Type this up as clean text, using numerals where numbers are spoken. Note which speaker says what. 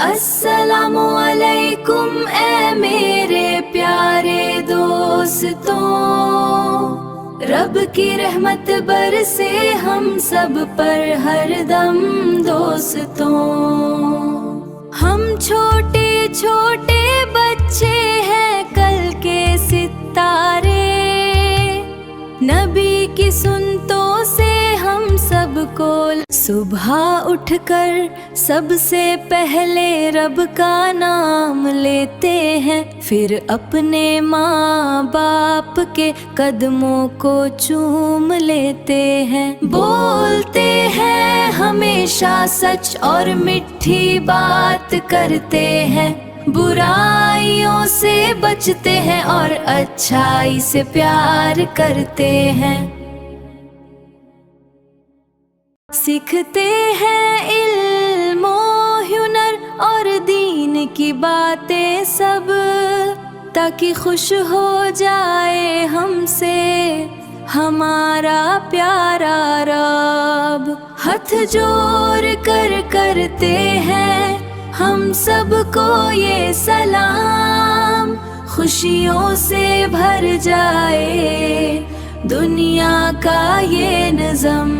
Speaker 1: السلام علیکم اے میرے پیارے دوستوں، رب کی رحمت برسے ہم سب پر ہر دم دوستوں۔ ہم چھوٹے چھوٹے بچے ہیں کل کے ستارے، نبی کی سنتوں سے ہم سب کو صبح اٹھ کر سب سے پہلے رب کا نام لیتے ہیں، پھر اپنے ماں باپ کے قدموں کو چوم لیتے ہیں، بولتے ہیں ہمیشہ سچ اور میٹھی بات کرتے ہیں، برائیوں سے بچتے ہیں اور اچھائی سے پیار کرتے ہیں، سیکھتے ہیں علم و ہنر اور دین کی باتیں سب، تاکہ خوش ہو جائے ہم سے ہمارا پیارا رب۔ ہاتھ جوڑ کر کرتے ہیں ہم سب کو یہ سلام، خوشیوں سے بھر جائے دنیا کا یہ نظم۔